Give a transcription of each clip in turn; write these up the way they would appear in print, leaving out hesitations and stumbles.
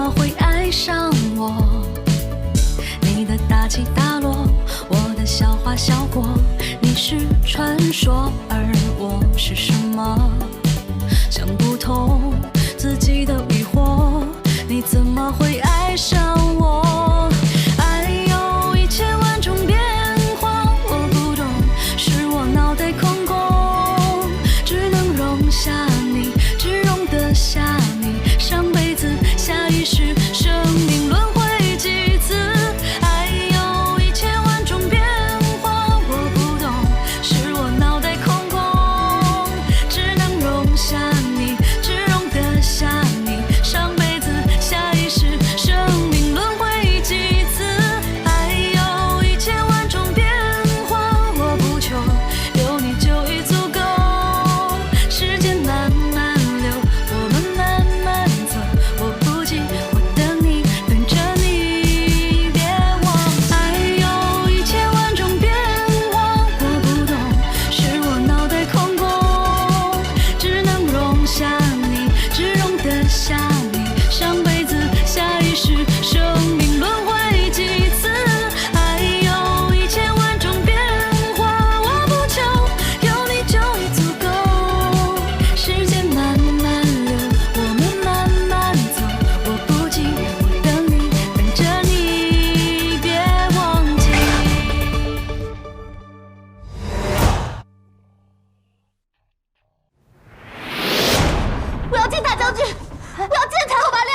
么会爱上我？你的大起大落，我的笑话笑过。你是传说，而我是什么？想不通自己的疑惑，你怎么会爱上我？爱有一千万种变化，我不懂，是我脑袋空空，只能容下你，只容得下你。上辈子，下一世，生命轮回几次？爱有一千万种变化，我不懂，是我脑袋空空，只能容下你，只容得下你。上辈子，下一世，生命轮回几次？爱有一千万种变化，我不求有你就已足够。时间慢慢流，我们慢慢走，我不急，我等你，等着你，别忘。爱有一千万种变化，我不懂，是我脑袋空空，只能容下你，只容得下你。上辈子，下一世，生命轮回几次？爱有一千万种变化，我不求有你就已足够。时间慢慢流，我们慢慢走，我不急，我等你，等着你，别忘记。我要见大将军，我要见柴火拔亮，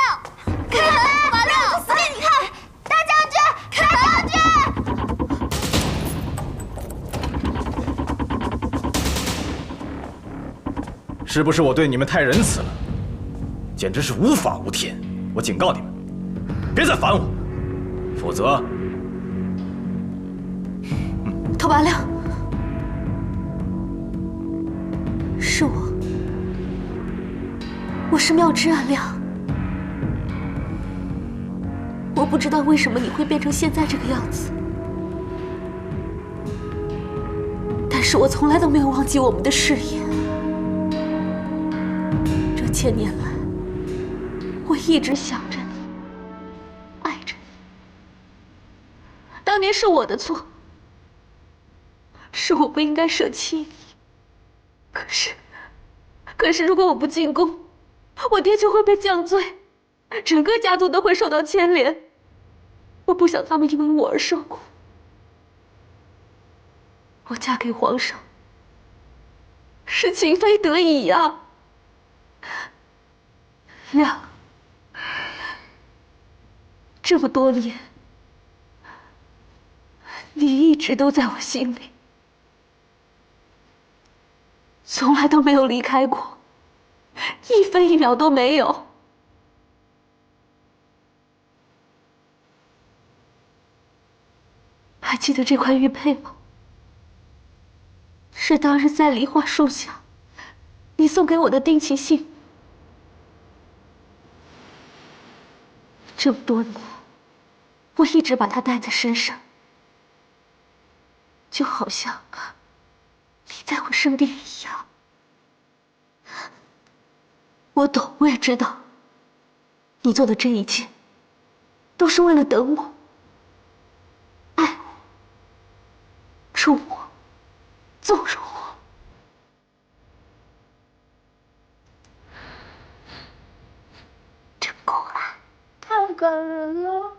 开火拔亮，死给你看！大将军，大将军！是不是我对你们太仁慈了？简直是无法无天！我警告你们，别再烦我，否则……头拔亮，是我，我是妙之暗亮。我不知道为什么你会变成现在这个样子，但是我从来都没有忘记我们的誓言。这1000年来，我一直想着你，爱着你。当年是我的错，是我不应该舍弃你。可是，如果我不进宫，我爹就会被降罪，整个家族都会受到牵连。我不想他们因为我而受苦。我嫁给皇上是情非得已呀，亮。这么多年，你一直都在我心里，从来都没有离开过，一分一秒都没有。还记得这块玉佩吗？是当日在梨花树下，你送给我的定情信。这么多年，我一直把它带在身上，就好像你在我身边一样。我懂，我也知道，你做的这一切，都是为了等我。爱我，宠我，纵容我。真够爱，太感人了。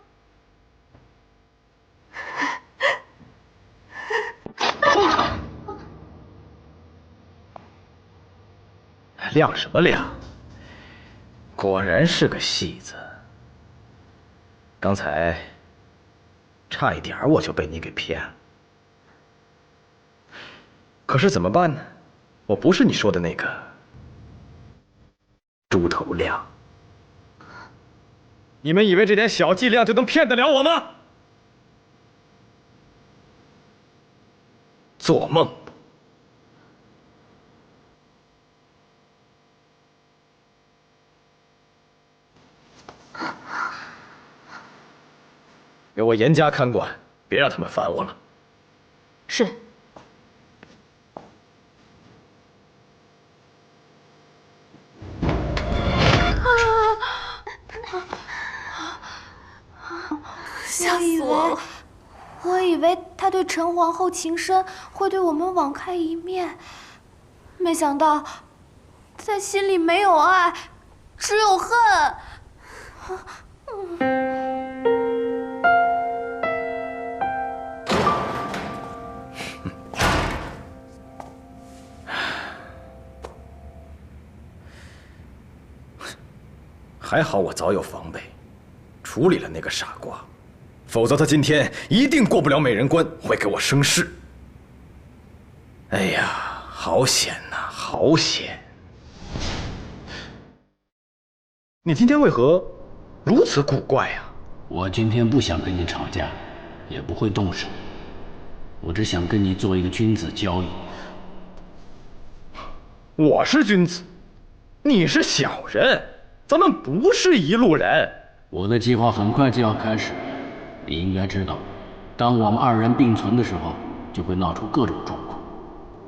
亮什么亮？果然是个戏子。刚才差一点我就被你给骗了。可是怎么办呢？我不是你说的那个猪头亮。你们以为这点小伎俩就能骗得了我吗？做梦！给我严加看管，别让他们烦我了。是。吓死我了！我以为他对陈皇后情深，会对我们网开一面，没想到在心里没有爱，只有恨。还好我早有防备，处理了那个傻瓜，否则他今天一定过不了美人关，会给我生事。哎呀，好险呐，好险！你今天为何如此古怪呀？我今天不想跟你吵架，也不会动手，我只想跟你做一个君子交易。我是君子，你是小人，咱们不是一路人。我的计划很快就要开始，你应该知道，当我们二人并存的时候，就会闹出各种状况。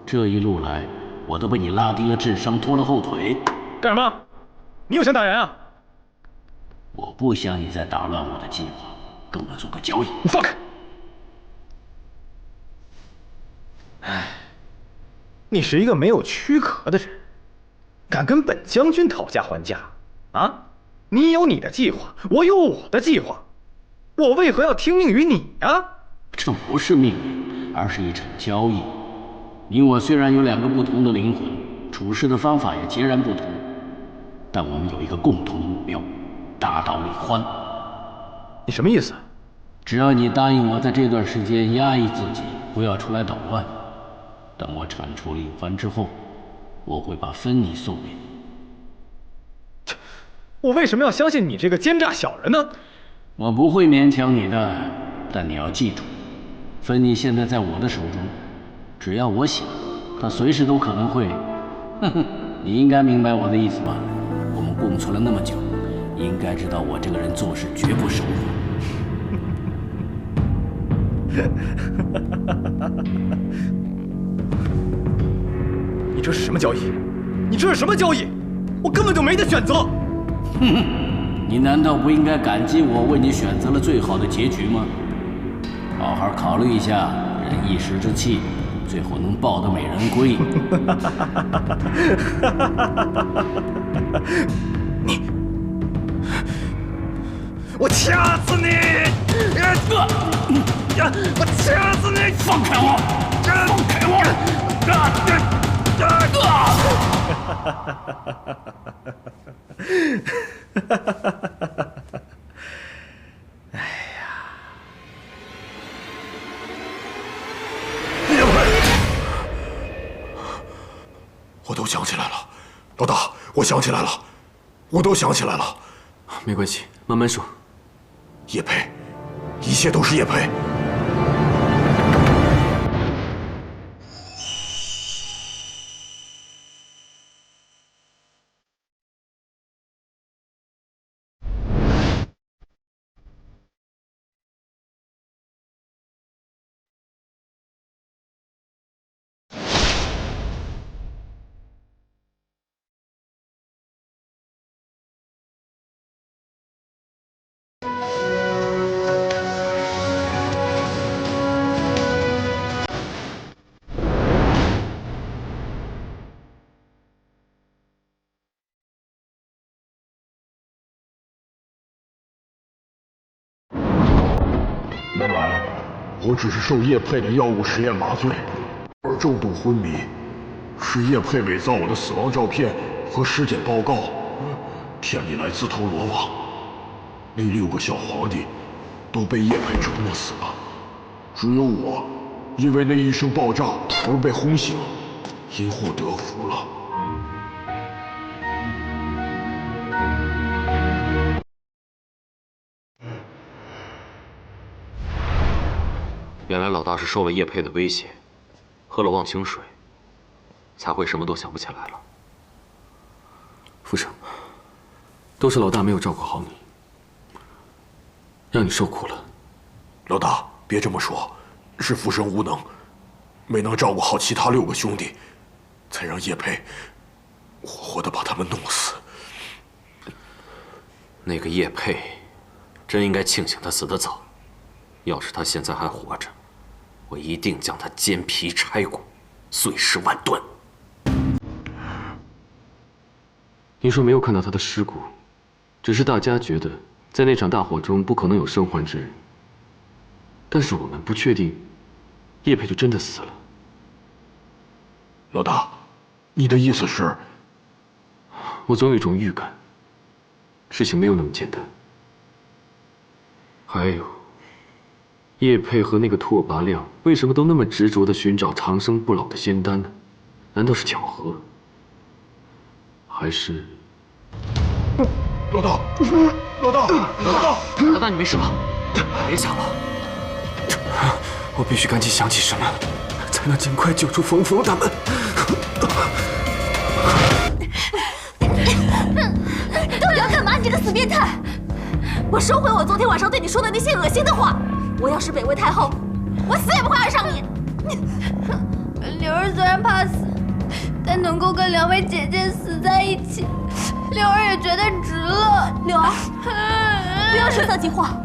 这一路来，我都被你拉低了智商，拖了后腿。干什么？你又想打人啊？我不想你再打乱我的计划，跟我做个交易。你放开！哎，你是一个没有躯壳的人，敢跟本将军讨价还价啊？你有你的计划，我有我的计划，我为何要听命于你呀？这不是命令，而是一场交易。你我虽然有两个不同的灵魂，处事的方法也截然不同，但我们有一个共同目标。大道理欢，你什么意思？只要你答应我，在这段时间压抑自己，不要出来捣乱。等我铲除了一番之后，我会把芬妮送给你。我为什么要相信你这个奸诈小人呢？我不会勉强你的，但你要记住，芬妮现在在我的手中，只要我想，她随时都可能会。哼哼，你应该明白我的意思吧？我们共存了那么久。应该知道我这个人做事绝不手软。你这是什么交易？你这是什么交易？我根本就没得选择。哼哼，你难道不应该感激我为你选择了最好的结局吗？好好考虑一下，人一时之气，最后能抱得美人归。我掐死你！我掐死你！放开我！放开我！哎呀！我都想起来了，老大，我想起来了，我都想起来了。没关系，慢慢说。叶佩，一切都是叶佩。原来我只是受叶佩的药物实验麻醉，而重度昏迷是叶佩伪造我的死亡照片和尸检报告，天里来自投罗网。那6个小皇帝都被叶佩折磨死了，只有我因为那一声爆炸而被轰醒，因祸得福了。原来老大是受了叶佩的威胁，喝了忘情水，才会什么都想不起来了。傅生，都是老大没有照顾好你，让你受苦了。老大，别这么说，是傅生无能，没能照顾好其他6个兄弟，才让叶佩活活的把他们弄死。那个叶佩，真应该庆幸他死得早，要是他现在还活着，我一定将他煎皮拆骨，碎尸万段。你说没有看到他的尸骨，只是大家觉得在那场大火中不可能有生还之人。但是我们不确定，叶佩就真的死了。老大，你的意思是？我总有一种预感，事情没有那么简单。还有，叶佩和那个拓跋亮为什么都那么执着地寻找长生不老的仙丹呢？难道是巧合？还是……老大，老大，老大，你没事吧？别想了，我必须赶紧想起什么，才能尽快救出冯峰他们。你到底要干嘛？你这个死变态！我收回我昨天晚上对你说的那些恶心的话。我要是北魏太后，我死也不会爱上你。柳儿虽然怕死，但能够跟两位姐姐死在一起，柳儿也觉得值了。柳儿，不要说色情话。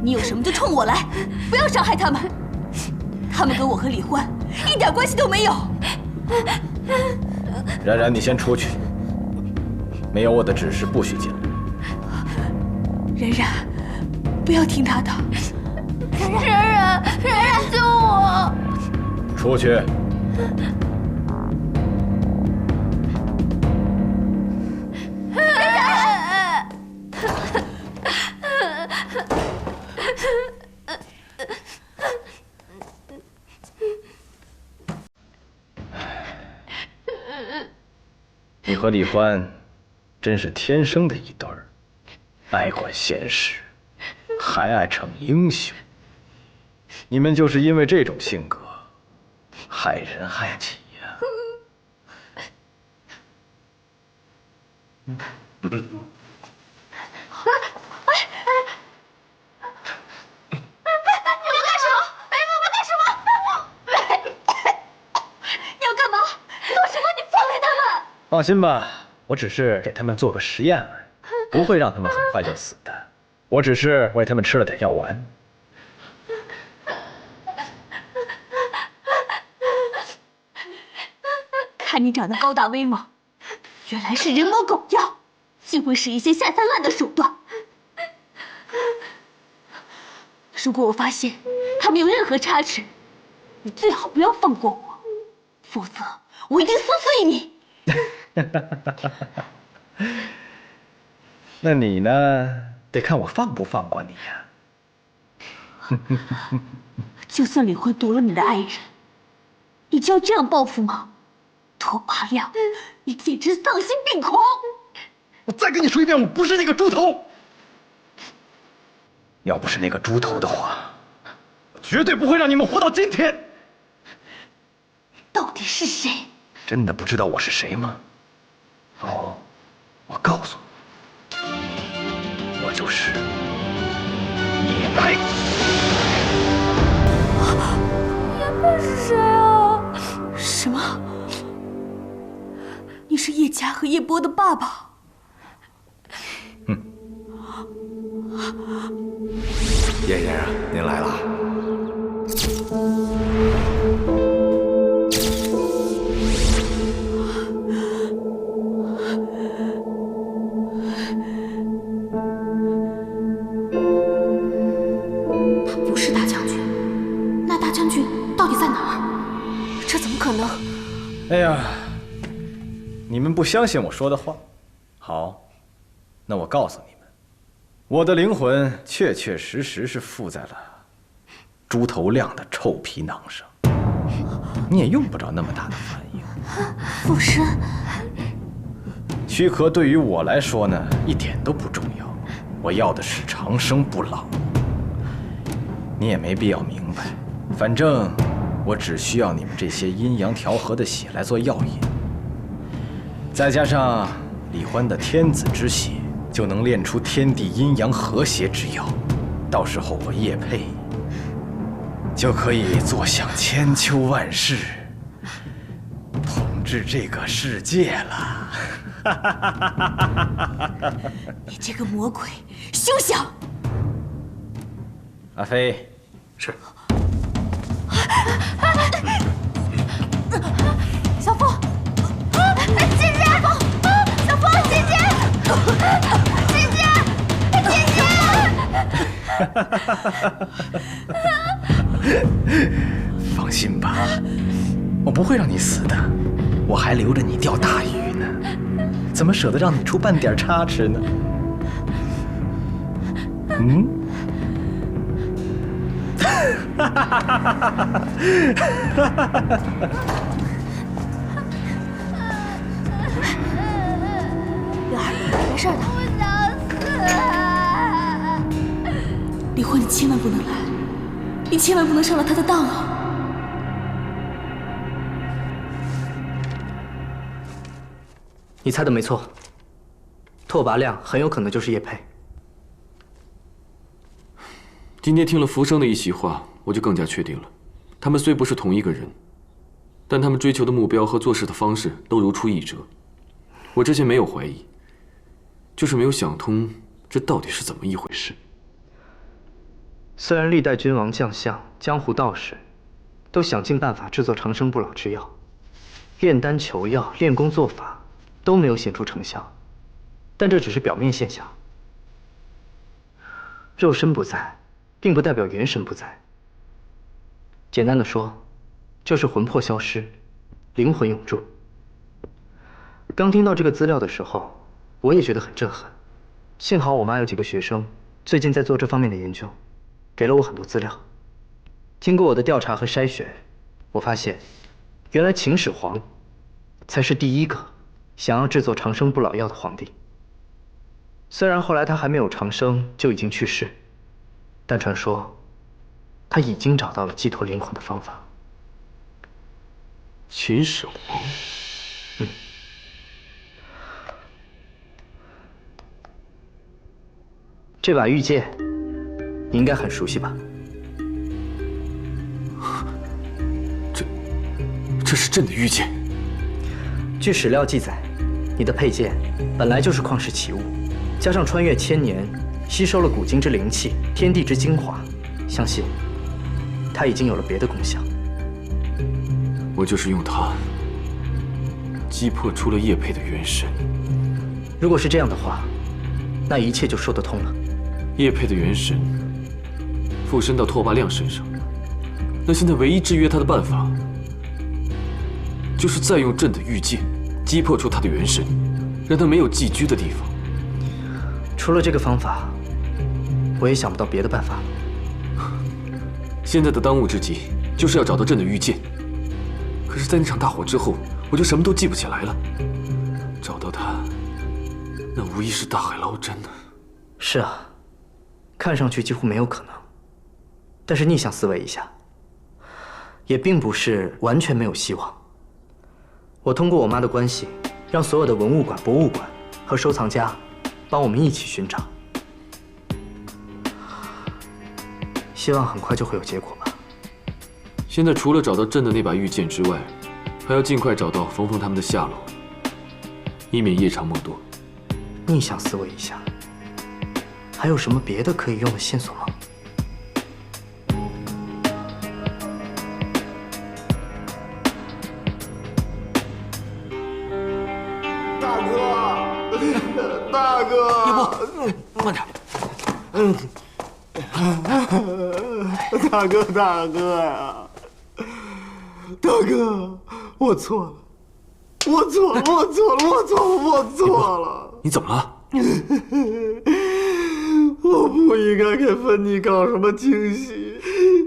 你有什么就冲我来，不要伤害他们。他们跟我和李欢一点关系都没有。冉冉，你先出去，没有我的指示不许进来。冉冉，不要听他的。冉冉，救我！出去。你和李欢真是天生的一对儿，爱管闲事，还爱逞英雄。你们就是因为这种性格，害人害己呀。放心吧，我只是给他们做个实验而已，不会让他们很快就死的。我只是喂他们吃了点药丸。看你长得高大威猛，原来是人模狗样，竟会使一些下三滥的手段。如果我发现他们有任何差池，你最好不要放过我，否则我一定撕碎你。那你呢？得看我放不放过你呀。就算李欢夺了你的爱人，你就要这样报复吗？拓跋亮，你简直丧心病狂！我再跟你说一遍，我不是那个猪头。要不是那个猪头的话，我绝对不会让你们活到今天。到底是谁？真的不知道我是谁吗？好，我告诉你，我就是叶白。叶佩是谁啊？什么？你是叶家和叶波的爸爸？叶先生，您来了。他不是大将军，那大将军到底在哪儿？这怎么可能？哎呀，你们不相信我说的话？好，那我告诉你们，我的灵魂确确实实是附在了猪头亮的臭皮囊上。你也用不着那么大的反应。附身。躯壳对于我来说呢，一点都不重要。我要的是长生不老。你也没必要明白，反正我只需要你们这些阴阳调和的血来做药引，再加上李欢的天子之血，就能炼出天地阴阳和谐之药。到时候我叶佩就可以坐享千秋万世，统治这个世界了。你这个魔鬼，休想！阿飞，是。小凤，姐姐，小凤，姐姐，放心吧，我不会让你死的，我还留着你钓大鱼呢，怎么舍得让你出半点差池呢？嗯？月儿，没事的。我想死。离婚你千万不能来，你千万不能上了他的当啊！你猜的没错，拓跋亮很有可能就是叶佩。今天听了浮生的一席话，我就更加确定了，他们虽不是同一个人，但他们追求的目标和做事的方式都如出一辙。我之前没有怀疑，就是没有想通这到底是怎么一回事。虽然历代君王将相、江湖道士都想尽办法制作长生不老之药，炼丹求药、练功做法都没有显著成效，但这只是表面现象。肉身不在，并不代表元神不在。简单的说，就是魂魄消失，灵魂永驻。刚听到这个资料的时候，我也觉得很震撼。幸好我妈有几个学生最近在做这方面的研究，给了我很多资料。经过我的调查和筛选，我发现，原来秦始皇才是第一个想要制作长生不老药的皇帝。虽然后来他还没有长生就已经去世，但传说他已经找到了寄托灵魂的方法。秦始皇，这把玉剑，你应该很熟悉吧？这是朕的玉剑。据史料记载，你的佩剑本来就是旷世奇物，加上穿越千年，吸收了古今之灵气、天地之精华，相信它已经有了别的功效。我就是用它击破出了叶佩的元神。如果是这样的话，那一切就说得通了。叶佩的元神附身到拓跋亮身上，那现在唯一制约他的办法，就是再用朕的玉剑击破出他的元神，让他没有寄居的地方。除了这个方法，我也想不到别的办法了。现在的当务之急就是要找到朕的玉剑。可是，在那场大火之后，我就什么都记不起来了。找到它，那无疑是大海捞针呢。是啊，看上去几乎没有可能。但是逆向思维一下，也并不是完全没有希望。我通过我妈的关系，让所有的文物馆、博物馆和收藏家帮我们一起寻找，希望很快就会有结果吧。现在除了找到朕的那把玉剑之外，还要尽快找到冯冯他们的下落，以免夜长梦多。逆向思维一下，还有什么别的可以用的线索吗？大哥，叶波，慢点。大哥呀，大哥，我错了，我错了。你怎么了？我不应该给芬妮搞什么惊喜，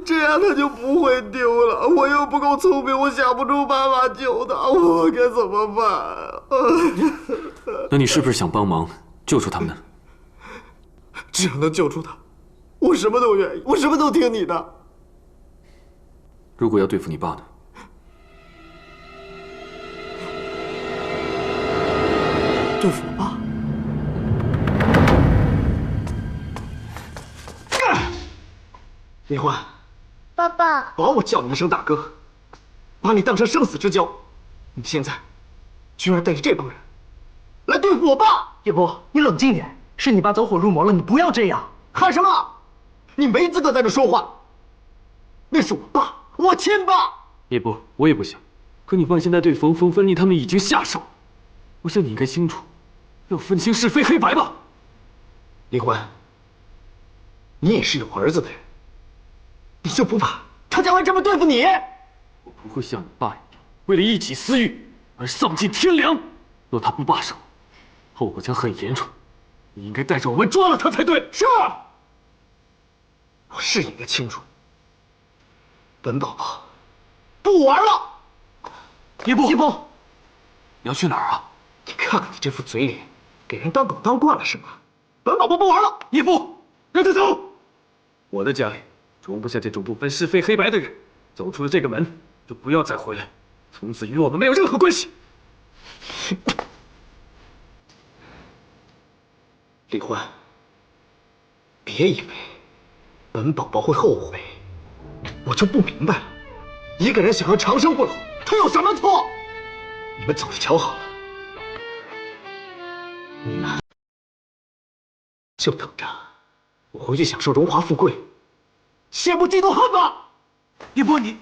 这样她就不会丢了。我又不够聪明，我想不出办法救她，我该怎么办？那你是不是想帮忙救出他们呢？只要能救出她，我什么都愿意，我什么都听你的。如果要对付你爸呢？对付我爸？李焕，爸爸，把我叫你一声大哥，把你当成生死之交，你现在居然带着这帮人来对付我爸！叶波，你冷静点，是你爸走火入魔了，你不要这样。喊什么？你没资格在这说话。那是我爸，我亲爸。叶波，我也不想，可你爸现在对冯冯、芬妮他们已经下手，我想你应该清楚，要分清是非黑白吧。李欢，你也是有儿子的人，你就不怕他将来这么对付你？我不会像你爸一样，为了一己私欲而丧尽天良。若他不罢手，后果将很严重。你应该带着我们抓了他才对。是，我是应该清楚。本宝宝不玩了。叶波，叶波，你要去哪儿啊？你看看你这副嘴脸，给人当狗当惯了是吗？本宝宝不玩了。叶波，让他走。我的家里容不下这种不分是非黑白的人。走出了这个门，就不要再回来，从此与我们没有任何关系。李欢，别以为本宝宝会后悔，我就不明白了。一个人想要长生不老，他有什么错？你们走着瞧好了，你们就等着我回去享受荣华富贵，羡慕嫉妒恨吧。叶波，你。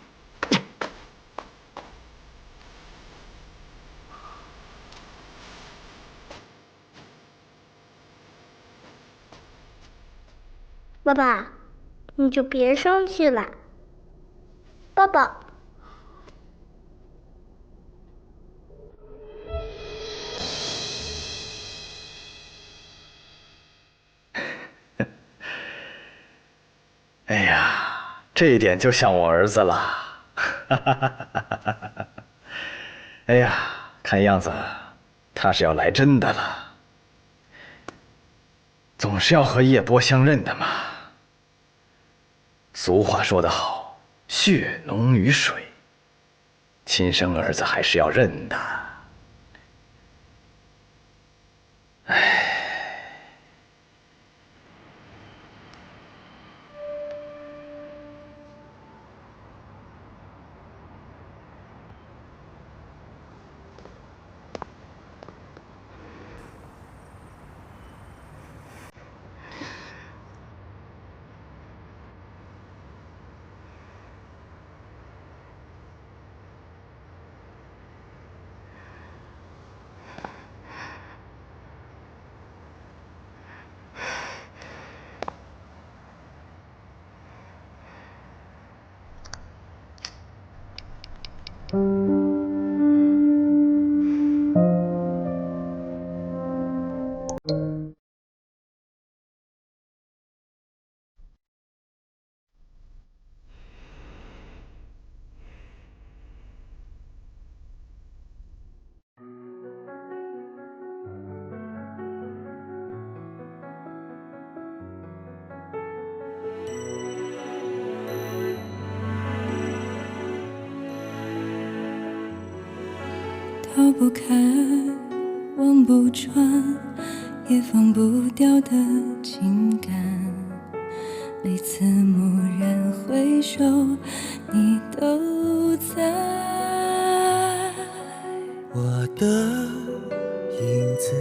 爸爸，你就别生气了。爸爸，哎呀，这一点就像我儿子了。哎呀，看样子他是要来真的了。总是要和叶波相认的嘛。俗话说得好，血浓于水，亲生儿子还是要认的。唉。逃不开，望不穿，也放不掉的情感。每次蓦然回首，你都在。我的影子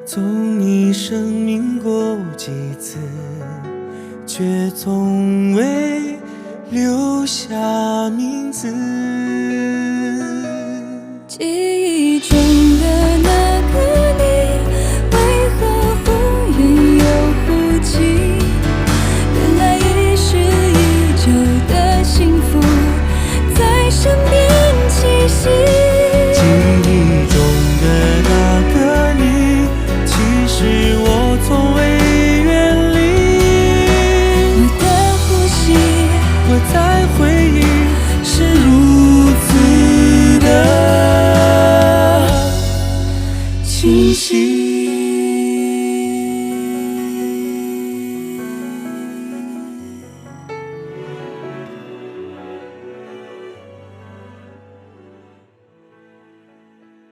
从你生命过几次，却从未留下名字。记忆中的那个你，为何忽远又忽近？原来已是已久的幸福，在身边栖息。记忆中的那个你，其实我从未远离。我的呼吸，我在回忆，是如此的清晰。